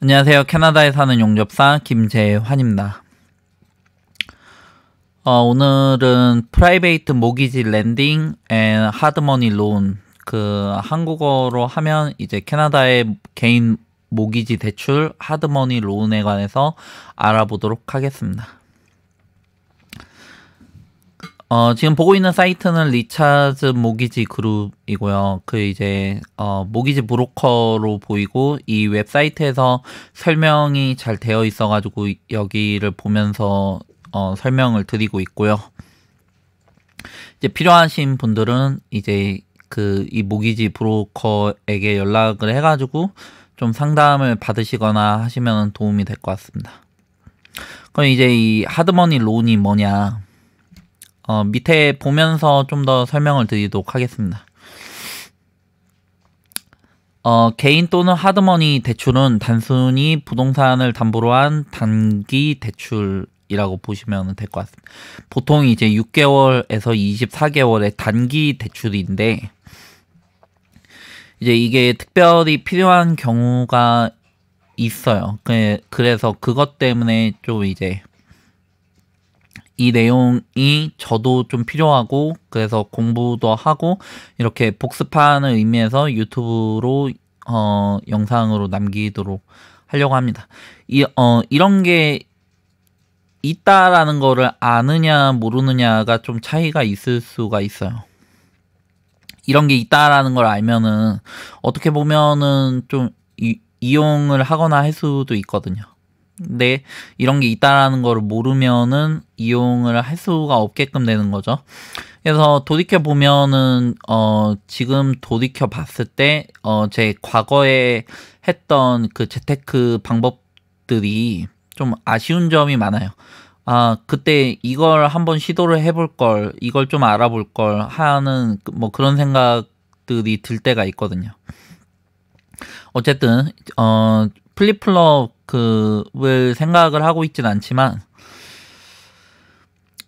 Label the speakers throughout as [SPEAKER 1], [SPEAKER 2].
[SPEAKER 1] 안녕하세요. 캐나다에 사는 용접사 김재환입니다. 오늘은 프라이베이트 모기지 렌딩 앤 하드머니 론, 한국어로 하면 이제 캐나다의 개인 모기지 대출 하드머니 론에 관해서 알아보도록 하겠습니다. 지금 보고 있는 사이트는 리차즈 모기지 그룹이고요. 모기지 브로커로 보이고, 이 웹사이트에서 설명이 잘 되어 있어가지고 여기를 보면서 설명을 드리고 있고요. 이제 필요하신 분들은 이제 이 모기지 브로커에게 연락을 해가지고 좀 상담을 받으시거나 하시면 도움이 될 것 같습니다. 그럼 이제 이 하드머니 론이 뭐냐? 밑에 보면서 좀 더 설명을 드리도록 하겠습니다. 개인 또는 하드머니 대출은 단순히 부동산을 담보로 한 단기 대출이라고 보시면 될 것 같습니다. 보통 이제 6개월에서 24개월의 단기 대출인데, 이제 이게 특별히 필요한 경우가 있어요. 그래서 그것 때문에 좀 이제 이 내용이 저도 좀 필요하고, 그래서 공부도 하고 이렇게 복습하는 의미에서 유튜브로 영상으로 남기도록 하려고 합니다. 이런 게 있다라는 거를 아느냐 모르느냐가 좀 차이가 있을 수가 있어요. 이런 게 있다라는 걸 알면은 어떻게 보면은 좀 이용을 하거나 할 수도 있거든요. 근데 이런 게 있다라는 거를 모르면은 이용을 할 수가 없게끔 되는 거죠. 그래서 돌이켜 보면은 지금 돌이켜 봤을 때 제 과거에 했던 그 재테크 방법들이 좀 아쉬운 점이 많아요. 그때 이걸 한번 시도를 해볼 걸, 이걸 좀 알아볼 걸 하는 뭐 그런 생각들이 들 때가 있거든요. 어쨌든 플립플롭을 생각을 하고 있진 않지만,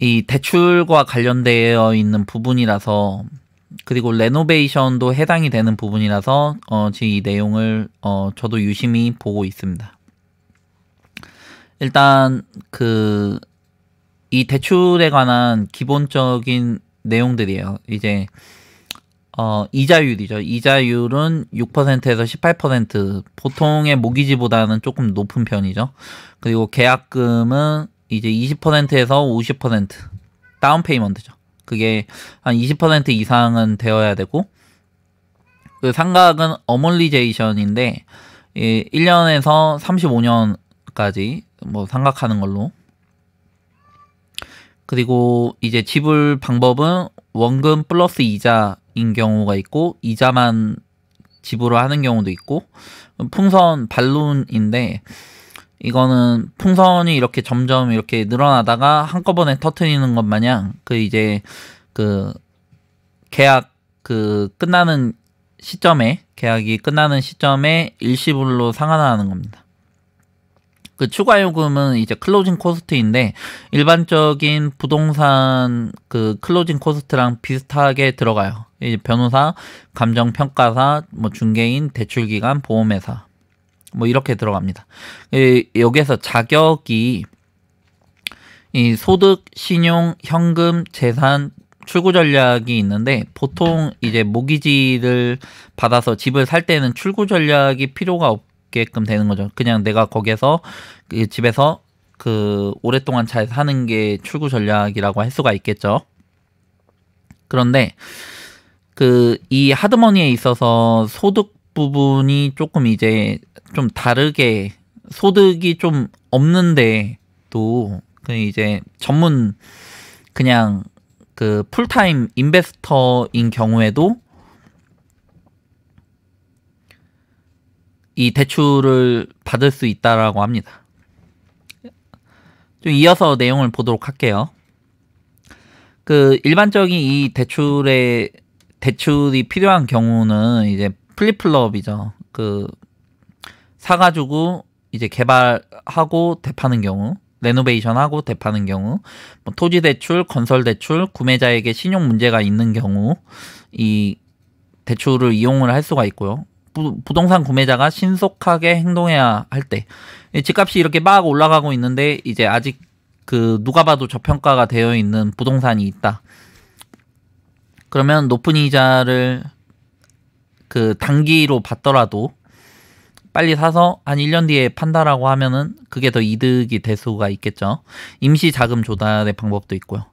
[SPEAKER 1] 이 대출과 관련되어 있는 부분이라서, 그리고 레노베이션도 해당이 되는 부분이라서 지금 이 내용을 저도 유심히 보고 있습니다. 일단 이 대출에 관한 기본적인 내용들이에요. 이제 이자율이죠. 이자율은 6%에서 18%, 보통의 모기지보다는 조금 높은 편이죠. 그리고 계약금은 이제 20%에서 50% 다운페이먼트죠. 그게 한 20% 이상은 되어야 되고, 그 상각은 어몰리제이션인데 1년에서 35년까지 뭐 상각하는 걸로. 그리고 이제 지불 방법은 원금 플러스 이자인 경우가 있고, 이자만 지불을 하는 경우도 있고, 풍선 발론인데, 이거는 풍선이 이렇게 점점 이렇게 늘어나다가 한꺼번에 터트리는 것 마냥 계약 끝나는 시점에, 계약이 끝나는 시점에 일시불로 상환하는 겁니다. 추가 요금은 이제 클로징 코스트인데, 일반적인 부동산 클로징 코스트랑 비슷하게 들어가요. 이제 변호사, 감정평가사, 뭐 중개인, 대출기관, 보험회사, 뭐 이렇게 들어갑니다. 여기에서 자격이 이 소득, 신용, 현금, 재산, 출구 전략이 있는데, 보통 이제 모기지를 받아서 집을 살 때는 출구 전략이 필요가 없게끔 되는 거죠. 그냥 내가 거기에서 집에서 오랫동안 잘 사는 게 출구 전략이라고 할 수가 있겠죠. 그런데 이 하드머니에 있어서 소득 부분이 조금 이제 좀 다르게, 소득이 좀 없는데도 이제 전문 그냥 풀타임 인베스터인 경우에도 이 대출을 받을 수 있다라고 합니다. 좀 이어서 내용을 보도록 할게요. 일반적인 이 대출이 필요한 경우는 이제 플립플롭이죠. 사가지고 이제 개발하고 되파는 경우, 레노베이션하고 되파는 경우, 뭐 토지 대출, 건설 대출, 구매자에게 신용 문제가 있는 경우 이 대출을 이용을 할 수가 있고요. 부동산 구매자가 신속하게 행동해야 할 때, 집값이 이렇게 막 올라가고 있는데 이제 아직 그 누가 봐도 저평가가 되어 있는 부동산이 있다. 그러면 높은 이자를 그 단기로 받더라도 빨리 사서 한 1년 뒤에 판다라고 하면은 그게 더 이득이 될 수가 있겠죠. 임시 자금 조달의 방법도 있고요.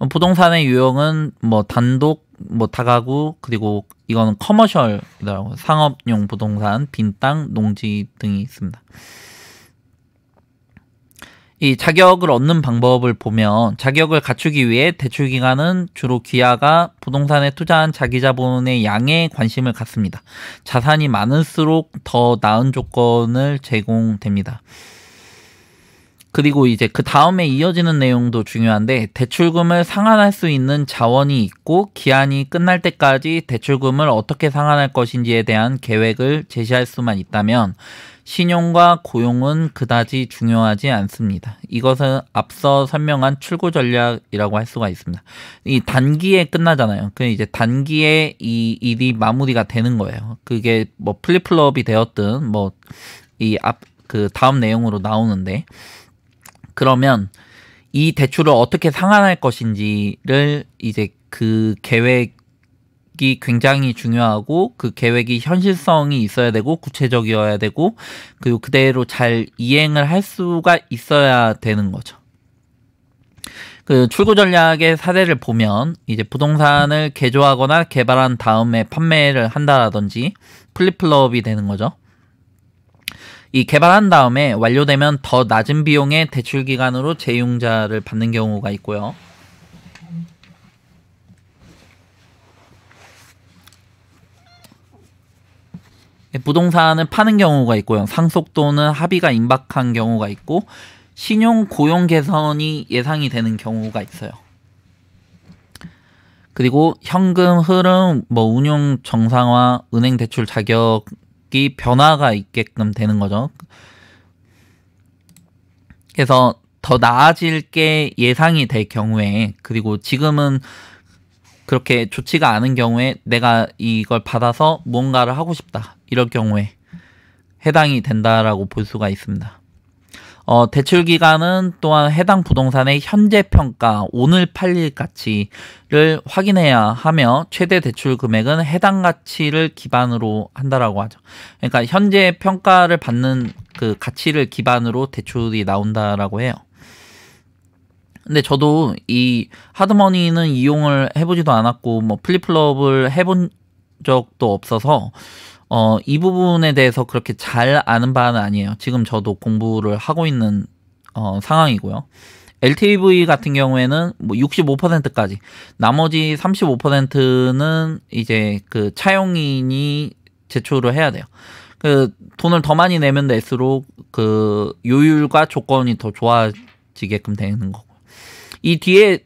[SPEAKER 1] 부동산의 유형은 뭐 단독, 뭐 다가구, 그리고 이거는 커머셜이라고 상업용 부동산, 빈 땅, 농지 등이 있습니다. 이 자격을 얻는 방법을 보면 자격을 갖추기 위해 대출 기관은 주로 귀하가 부동산에 투자한 자기 자본의 양에 관심을 갖습니다. 자산이 많을수록 더 나은 조건을 제공됩니다. 그리고 이제 그 다음에 이어지는 내용도 중요한데, 대출금을 상환할 수 있는 자원이 있고 기한이 끝날 때까지 대출금을 어떻게 상환할 것인지에 대한 계획을 제시할 수만 있다면 신용과 고용은 그다지 중요하지 않습니다. 이것은 앞서 설명한 출구 전략이라고 할 수가 있습니다. 이 단기에 끝나잖아요. 그 이제 단기에 이 일이 마무리가 되는 거예요. 그게 뭐 플립플롭이 되었든 뭐 이 그 다음 내용으로 나오는데, 그러면 이 대출을 어떻게 상환할 것인지를 이제 그 계획이 굉장히 중요하고, 그 계획이 현실성이 있어야 되고 구체적이어야 되고, 그리고 그대로 잘 이행을 할 수가 있어야 되는 거죠. 그 출구 전략의 사례를 보면 이제 부동산을 개조하거나 개발한 다음에 판매를 한다라든지 플립플롭이 되는 거죠. 이 개발한 다음에 완료되면 더 낮은 비용의 대출 기간으로 재융자를 받는 경우가 있고요. 부동산을 파는 경우가 있고요. 상속 또는 합의가 임박한 경우가 있고, 신용 고용 개선이 예상이 되는 경우가 있어요. 그리고 현금 흐름, 뭐 운용 정상화, 은행 대출 자격이 변화가 있게끔 되는 거죠. 그래서 더 나아질 게 예상이 될 경우에, 그리고 지금은 그렇게 좋지가 않은 경우에 내가 이걸 받아서 무언가를 하고 싶다, 이럴 경우에 해당이 된다라고 볼 수가 있습니다. 대출 기간은 또한 해당 부동산의 현재 평가, 오늘 팔릴 가치를 확인해야 하며, 최대 대출 금액은 해당 가치를 기반으로 한다라고 하죠. 그러니까 현재 평가를 받는 그 가치를 기반으로 대출이 나온다라고 해요. 근데 저도 이 하드머니는 이용을 해보지도 않았고 뭐 플립플롭을 해본 적도 없어서 이 부분에 대해서 그렇게 잘 아는 바는 아니에요. 지금 저도 공부를 하고 있는 상황이고요. LTV 같은 경우에는 뭐 65%까지, 나머지 35%는 이제 그 차용인이 제출을 해야 돼요. 그 돈을 더 많이 내면 낼수록 그 요율과 조건이 더 좋아지게끔 되는 거고, 이 뒤에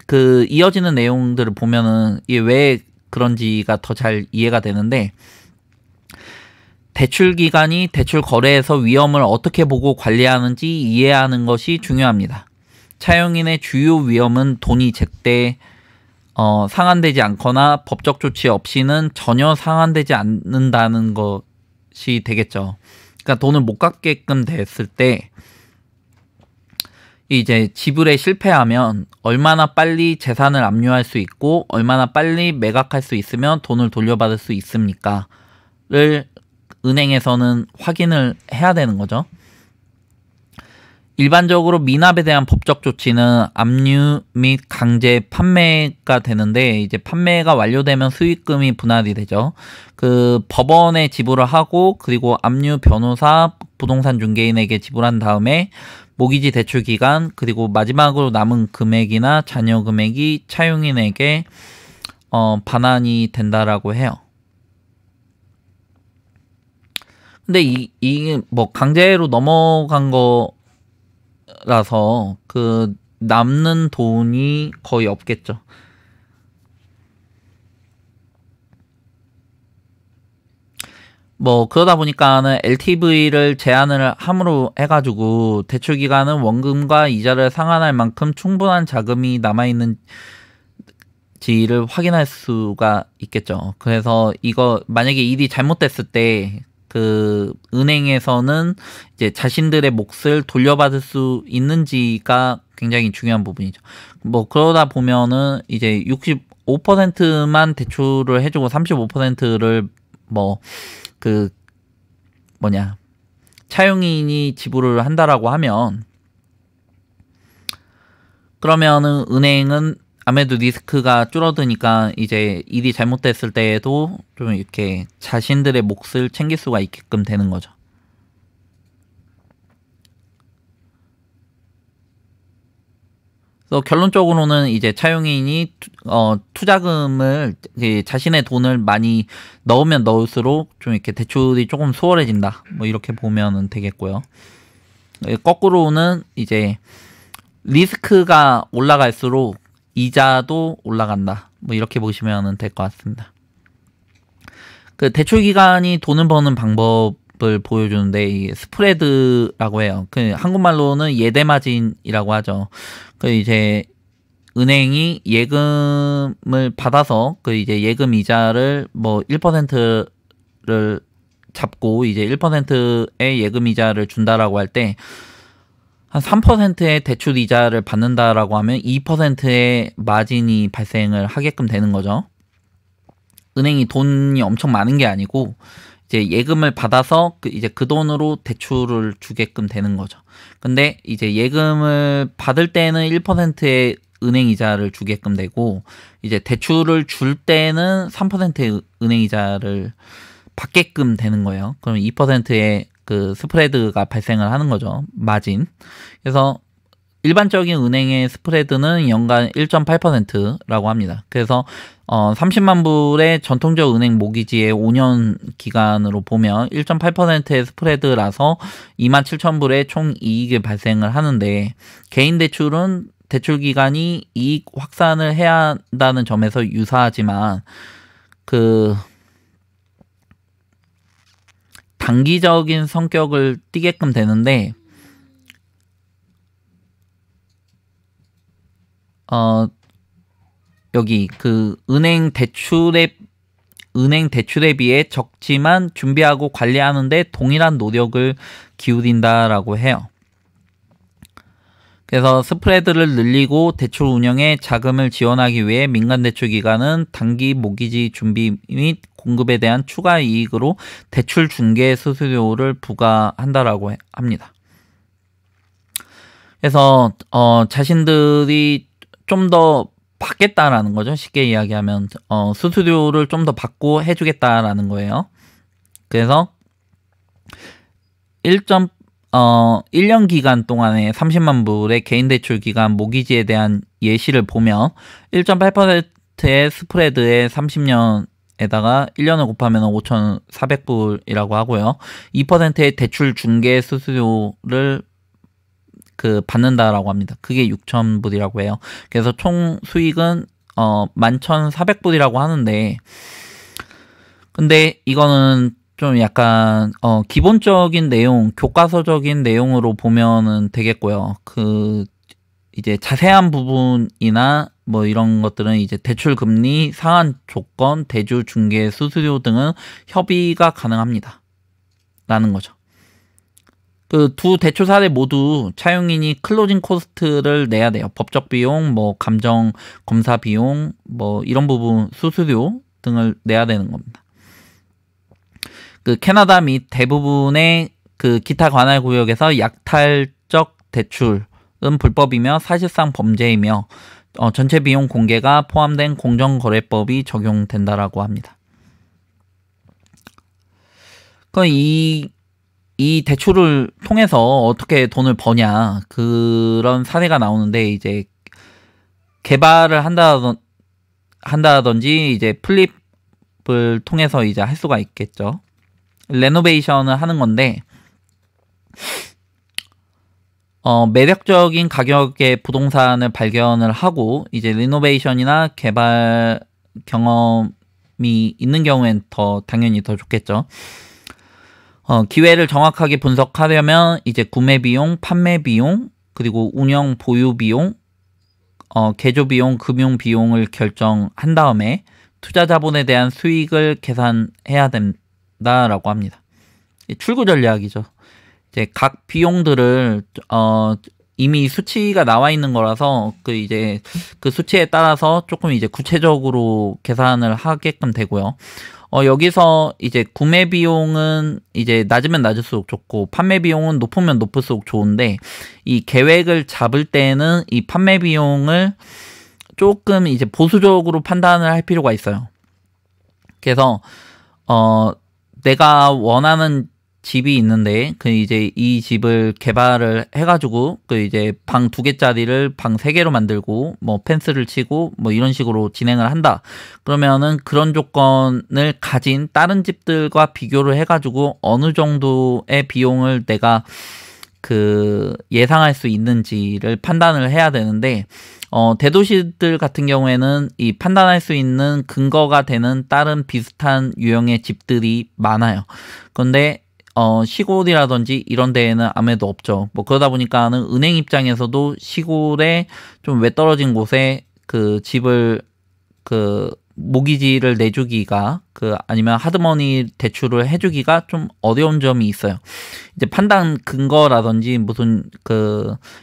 [SPEAKER 1] 그 이어지는 내용들을 보면은 이게 왜 그런지가 더 잘 이해가 되는데, 대출 기관이 대출 거래에서 위험을 어떻게 보고 관리하는지 이해하는 것이 중요합니다. 차용인의 주요 위험은 돈이 제때 상환되지 않거나 법적 조치 없이는 전혀 상환되지 않는다는 것이 되겠죠. 그러니까 돈을 못 갚게끔 됐을 때 이제 지불에 실패하면 얼마나 빨리 재산을 압류할 수 있고 얼마나 빨리 매각할 수 있으면 돈을 돌려받을 수 있습니까?를 은행에서는 확인을 해야 되는 거죠. 일반적으로 미납에 대한 법적 조치는 압류 및 강제 판매가 되는데, 이제 판매가 완료되면 수익금이 분할이 되죠. 그 법원에 지불을 하고, 그리고 압류 변호사, 부동산 중개인에게 지불한 다음에 모기지 대출 기간, 그리고 마지막으로 남은 금액이나 잔여 금액이 차용인에게 반환이 된다라고 해요. 근데 이게 뭐 강제로 넘어간 거라서 그 남는 돈이 거의 없겠죠. 뭐 그러다 보니까는 LTV를 제한을 함으로 해가지고 대출 기간은 원금과 이자를 상환할 만큼 충분한 자금이 남아있는 지를 확인할 수가 있겠죠. 그래서 이거 만약에 일이 잘못됐을 때 그 은행에서는 이제 자신들의 몫을 돌려받을 수 있는지가 굉장히 중요한 부분이죠. 뭐 그러다 보면은 이제 65%만 대출을 해주고 35%를 뭐 그 뭐냐 차용인이 지불을 한다라고 하면, 그러면은 은행은 아무래도 리스크가 줄어드니까 이제 일이 잘못됐을 때에도 좀 이렇게 자신들의 몫을 챙길 수가 있게끔 되는 거죠. 그래서 결론적으로는 이제 차용인이 투자금을 자신의 돈을 많이 넣으면 넣을수록 좀 이렇게 대출이 조금 수월해진다. 뭐 이렇게 보면 되겠고요. 거꾸로는 이제 리스크가 올라갈수록 이자도 올라간다. 뭐 이렇게 보시면 될 것 같습니다. 그 대출 기간이 돈을 버는 방법을 보여주는데 이 스프레드라고 해요. 그 한국말로는 예대마진이라고 하죠. 그 이제 은행이 예금을 받아서 그 이제 예금 이자를 뭐 1%를 잡고 이제 1%의 예금 이자를 준다라고 할 때 한 3%의 대출 이자를 받는다라고 하면 2%의 마진이 발생을 하게끔 되는 거죠. 은행이 돈이 엄청 많은 게 아니고 이제 예금을 받아서 이제 그 돈으로 대출을 주게끔 되는 거죠. 근데 이제 예금을 받을 때는 1%의 은행 이자를 주게끔 되고 이제 대출을 줄 때는 3%의 은행 이자를 받게끔 되는 거예요. 그럼 2%의 그 스프레드가 발생을 하는 거죠. 마진. 그래서 일반적인 은행의 스프레드는 연간 1.8%라고 합니다. 그래서 30만 불의 전통적 은행 모기지의 5년 기간으로 보면 1.8%의 스프레드라서 27,000불의 총 이익이 발생을 하는데, 개인 대출은 대출 기간이 이익 확산을 해야 한다는 점에서 유사하지만 그 단기적인 성격을 띠게끔 되는데 여기 그 은행 대출에 비해 적지만 준비하고 관리하는데 동일한 노력을 기울인다라고 해요. 그래서 스프레드를 늘리고 대출 운영에 자금을 지원하기 위해 민간 대출 기관은 단기 모기지 준비 및 공급에 대한 추가 이익으로 대출 중개 수수료를 부과한다라고 합니다. 그래서 자신들이 좀 더 받겠다라는 거죠. 쉽게 이야기하면 수수료를 좀 더 받고 해주겠다라는 거예요. 그래서 1년 기간 동안에 30만 불의 개인 대출 기간 모기지에 대한 예시를 보면 1.8%의 스프레드에 30년에다가 1년을 곱하면 5,400불이라고 하고요. 2%의 대출 중개 수수료를 받는다라고 합니다. 그게 6,000불이라고 해요. 그래서 총 수익은 11,400불이라고 하는데, 근데 이거는 좀 약간 기본적인 내용, 교과서적인 내용으로 보면은 되겠고요. 이제 자세한 부분이나 뭐 이런 것들은 이제 대출 금리, 상한 조건, 대주 중개 수수료 등은 협의가 가능합니다. 라는 거죠. 그 두 대출 사례 모두 차용인이 클로징 코스트를 내야 돼요. 법적 비용, 뭐 감정 검사 비용, 뭐 이런 부분 수수료 등을 내야 되는 겁니다. 그 캐나다 및 대부분의 그 기타 관할 구역에서 약탈적 대출은 불법이며 사실상 범죄이며 전체 비용 공개가 포함된 공정거래법이 적용된다라고 합니다. 이 대출을 통해서 어떻게 돈을 버냐, 그런 사례가 나오는데, 이제 개발을 한다든지 이제 플립을 통해서 이제 할 수가 있겠죠. 레노베이션을 하는 건데 매력적인 가격의 부동산을 발견을 하고 이제 리노베이션이나 개발 경험이 있는 경우엔 당연히 더 좋겠죠. 기회를 정확하게 분석하려면 이제 구매 비용, 판매 비용, 그리고 운영 보유 비용, 개조 비용, 금융 비용을 결정한 다음에 투자 자본에 대한 수익을 계산해야 된다라고 합니다. 출구 전략이죠. 이제 각 비용들을 이미 수치가 나와 있는 거라서 이제 그 수치에 따라서 조금 이제 구체적으로 계산을 하게끔 되고요. 여기서 이제 구매 비용은 이제 낮으면 낮을수록 좋고 판매 비용은 높으면 높을수록 좋은데, 이 계획을 잡을 때는 이 판매 비용을 조금 이제 보수적으로 판단을 할 필요가 있어요. 그래서 내가 원하는 집이 있는데 이제 이 집을 개발을 해가지고 이제 방 2개짜리를 방 3개로 만들고 뭐 펜스를 치고 뭐 이런 식으로 진행을 한다. 그러면은 그런 조건을 가진 다른 집들과 비교를 해가지고 어느 정도의 비용을 내가 예상할 수 있는지를 판단을 해야 되는데, 대도시들 같은 경우에는 이 판단할 수 있는 근거가 되는 다른 비슷한 유형의 집들이 많아요. 그런데 시골이라든지 이런 데에는 아무래도 없죠. 뭐 그러다 보니까는 은행 입장에서도 시골에 좀 외떨어진 곳에 집을 모기지를 내주기가 아니면 하드머니 대출을 해주기가 좀 어려운 점이 있어요. 이제 판단 근거라든지 무슨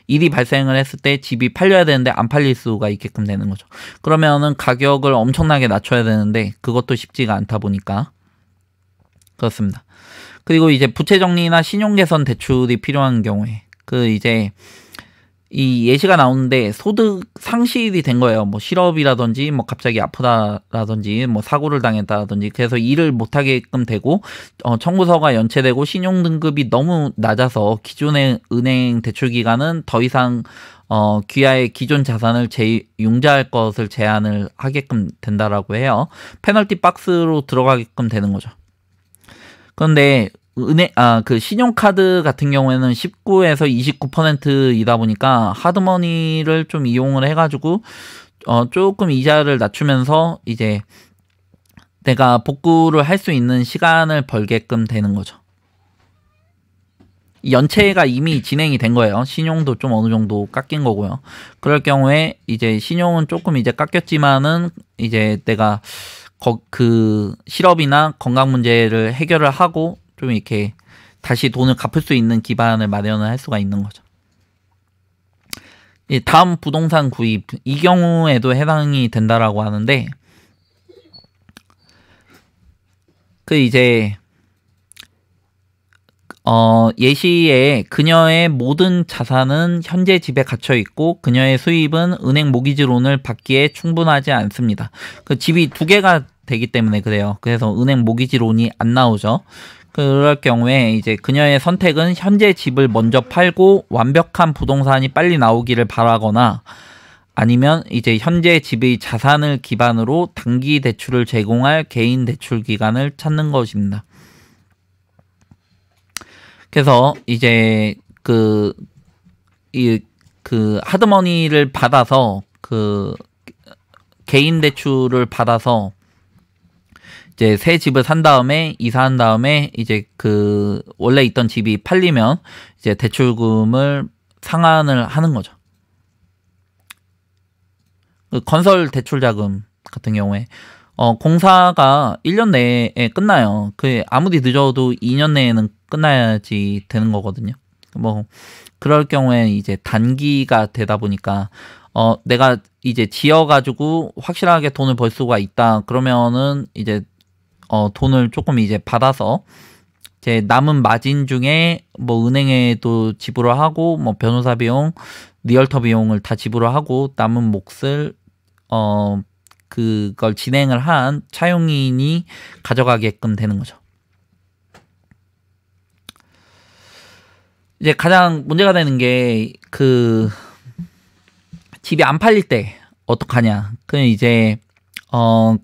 [SPEAKER 1] 일이 발생을 했을 때 집이 팔려야 되는데 안 팔릴 수가 있게끔 되는 거죠. 그러면은 가격을 엄청나게 낮춰야 되는데 그것도 쉽지가 않다 보니까 그렇습니다. 그리고 이제 부채 정리나 신용 개선 대출이 필요한 경우에 이제 이 예시가 나오는데 소득 상실이 된 거예요. 뭐 실업이라든지 뭐 갑자기 아프다라든지 뭐 사고를 당했다라든지, 그래서 일을 못 하게끔 되고 청구서가 연체되고 신용 등급이 너무 낮아서 기존의 은행 대출 기간은 더 이상 귀하의 기존 자산을 융자할 것을 제한을 하게끔 된다라고 해요. 페널티 박스로 들어가게끔 되는 거죠. 그런데 신용카드 같은 경우에는 19에서 29%이다 보니까 하드머니를 좀 이용을 해가지고 조금 이자를 낮추면서 이제 내가 복구를 할 수 있는 시간을 벌게끔 되는 거죠. 연체가 이미 진행이 된 거예요. 신용도 좀 어느 정도 깎인 거고요. 그럴 경우에 이제 신용은 조금 이제 깎였지만은 이제 내가 실업이나 건강 문제를 해결을 하고 좀 이렇게 다시 돈을 갚을 수 있는 기반을 마련을 할 수가 있는 거죠. 다음 부동산 구입, 이 경우에도 해당이 된다라고 하는데, 이제 예시에 그녀의 모든 자산은 현재 집에 갇혀 있고 그녀의 수입은 은행 모기지론을 받기에 충분하지 않습니다. 집이 2개가 되기 때문에 그래요. 그래서 은행 모기지론이 안 나오죠. 그럴 경우에 이제 그녀의 선택은 현재 집을 먼저 팔고 완벽한 부동산이 빨리 나오기를 바라거나, 아니면 이제 현재 집의 자산을 기반으로 단기 대출을 제공할 개인 대출 기관을 찾는 것입니다. 그래서 이제 하드머니를 받아서 개인 대출을 받아서 이제 새 집을 산 다음에 이사한 다음에 이제 원래 있던 집이 팔리면 이제 대출금을 상환을 하는 거죠. 건설 대출 자금 같은 경우에 공사가 1년 내에 끝나요. 아무리 늦어도 2년 내에는 끝나야지 되는 거거든요. 뭐 그럴 경우에 이제 단기가 되다 보니까 내가 이제 지어가지고 확실하게 돈을 벌 수가 있다. 그러면은 이제 돈을 조금 이제 받아서 이제 남은 마진 중에 뭐 은행에도 지불을 하고 뭐 변호사 비용, 리얼터 비용을 다 지불을 하고 남은 몫을 그걸 진행을 한 차용인이 가져가게끔 되는 거죠. 이제 가장 문제가 되는 게 집이 안 팔릴 때 어떡하냐. 이제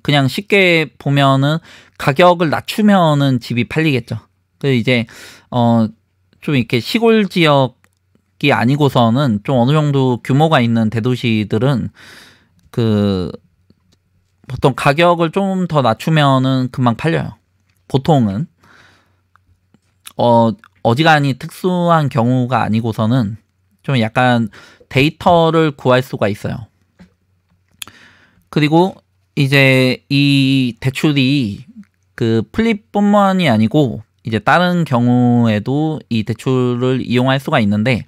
[SPEAKER 1] 그냥 쉽게 보면은 가격을 낮추면은 집이 팔리겠죠. 이제 좀 이렇게 시골 지역이 아니고서는 좀 어느 정도 규모가 있는 대도시들은 보통 가격을 좀 더 낮추면은 금방 팔려요. 보통은 어지간히 특수한 경우가 아니고서는 좀 약간 데이터를 구할 수가 있어요. 그리고 이제 이 대출이 그 플립뿐만이 아니고 이제 다른 경우에도 이 대출을 이용할 수가 있는데,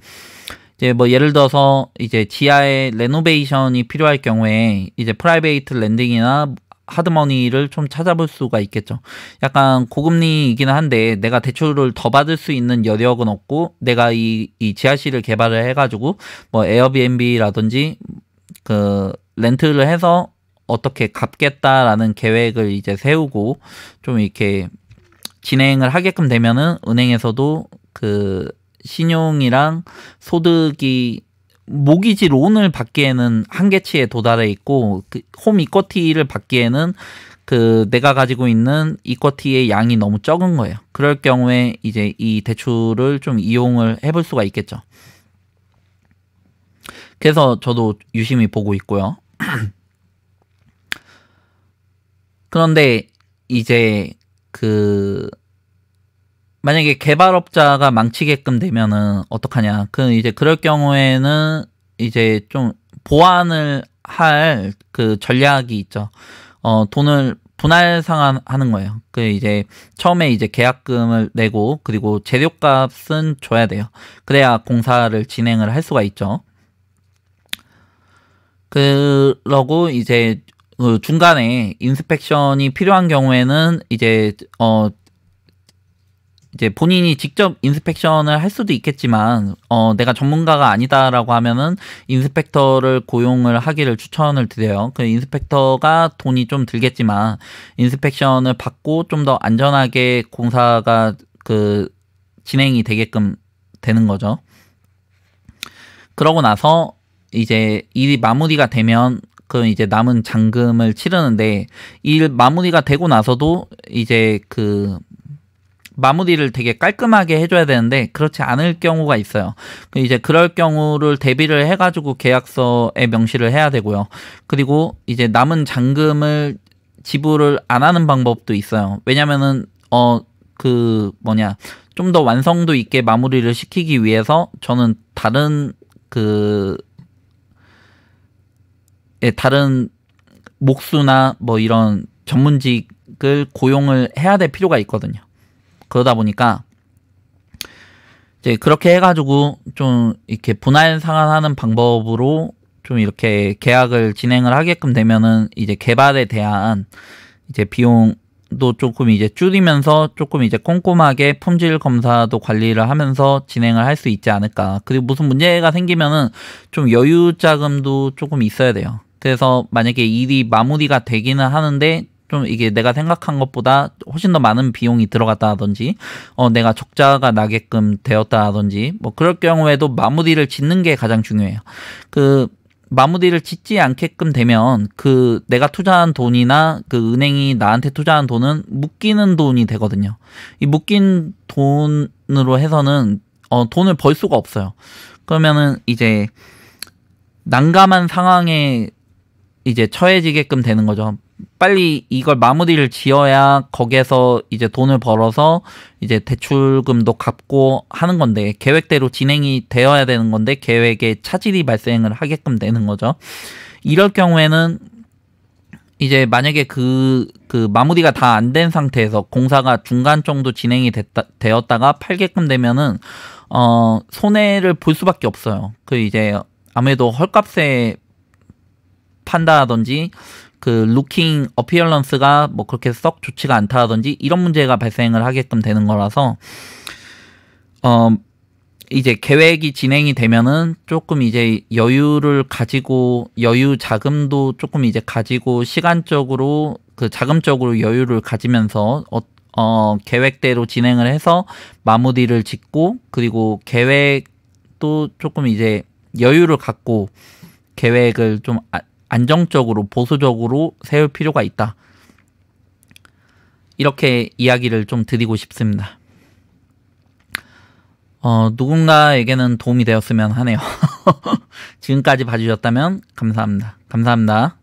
[SPEAKER 1] 이제 뭐 예를 들어서 이제 지하에 레노베이션이 필요할 경우에 이제 프라이베이트 랜딩이나 하드머니를 좀 찾아볼 수가 있겠죠. 약간 고금리이기는 한데 내가 대출을 더 받을 수 있는 여력은 없고, 내가 이 지하실을 개발을 해가지고 뭐 에어비앤비라든지 그 렌트를 해서 어떻게 갚겠다라는 계획을 이제 세우고 좀 이렇게 진행을 하게끔 되면은 은행에서도 그 신용이랑 소득이 모기지 론을 받기에는 한계치에 도달해 있고, 그 홈 이쿼티를 받기에는 그 내가 가지고 있는 이쿼티의 양이 너무 적은 거예요. 그럴 경우에 이제 이 대출을 좀 이용을 해볼 수가 있겠죠. 그래서 저도 유심히 보고 있고요. 그런데 이제 그 만약에 개발업자가 망치게끔 되면은 어떡하냐. 이제 그럴 경우에는 이제 좀 보완을 할 그 전략이 있죠. 돈을 분할 상환하는 거예요. 이제 처음에 이제 계약금을 내고, 그리고 재료값은 줘야 돼요. 그래야 공사를 진행을 할 수가 있죠. 그러고 이제 중간에 인스펙션이 필요한 경우에는 이제 본인이 직접 인스펙션을 할 수도 있겠지만, 내가 전문가가 아니다라고 하면은 인스펙터를 고용을 하기를 추천을 드려요. 그 인스펙터가 돈이 좀 들겠지만 인스펙션을 받고 좀 더 안전하게 공사가 진행이 되게끔 되는 거죠. 그러고 나서 이제 일이 마무리가 되면 이제 남은 잔금을 치르는데, 일 마무리가 되고 나서도 이제 마무리를 되게 깔끔하게 해줘야 되는데 그렇지 않을 경우가 있어요. 이제 그럴 경우를 대비를 해가지고 계약서에 명시를 해야 되고요. 그리고 이제 남은 잔금을 지불을 안 하는 방법도 있어요. 왜냐면은 좀 더 완성도 있게 마무리를 시키기 위해서 저는 다른 목수나 뭐 이런 전문직을 고용을 해야 될 필요가 있거든요. 그러다 보니까 이제 그렇게 해가지고 좀 이렇게 분할 상환하는 방법으로 좀 이렇게 계약을 진행을 하게끔 되면은 이제 개발에 대한 이제 비용도 조금 이제 줄이면서 조금 이제 꼼꼼하게 품질 검사도 관리를 하면서 진행을 할 수 있지 않을까. 그리고 무슨 문제가 생기면은 좀 여유 자금도 조금 있어야 돼요. 그래서 만약에 일이 마무리가 되기는 하는데 좀 이게 내가 생각한 것보다 훨씬 더 많은 비용이 들어갔다든지 내가 적자가 나게끔 되었다든지 뭐 그럴 경우에도 마무리를 짓는 게 가장 중요해요. 마무리를 짓지 않게끔 되면 내가 투자한 돈이나 은행이 나한테 투자한 돈은 묶이는 돈이 되거든요. 이 묶인 돈으로 해서는 돈을 벌 수가 없어요. 그러면은 이제 난감한 상황에 이제 처해지게끔 되는 거죠. 빨리 이걸 마무리를 지어야 거기에서 이제 돈을 벌어서 이제 대출금도 갚고 하는 건데, 계획대로 진행이 되어야 되는 건데 계획에 차질이 발생을 하게끔 되는 거죠. 이럴 경우에는 이제 만약에 마무리가 다 안 된 상태에서 공사가 중간 정도 진행이 되었다가 팔게끔 되면은 손해를 볼 수밖에 없어요. 이제 아무래도 헐값에 판다든지 루킹 어피어런스가 뭐 그렇게 썩 좋지가 않다든지 이런 문제가 발생을 하게끔 되는 거라서 이제 계획이 진행이 되면은 조금 이제 여유 자금도 조금 이제 가지고 시간적으로 자금적으로 여유를 가지면서 계획대로 진행을 해서 마무리를 짓고, 그리고 계획도 조금 이제 여유를 갖고 계획을 좀 안정적으로 보수적으로 세울 필요가 있다. 이렇게 이야기를 좀 드리고 싶습니다. 누군가에게는 도움이 되었으면 하네요. 지금까지 봐주셨다면 감사합니다. 감사합니다.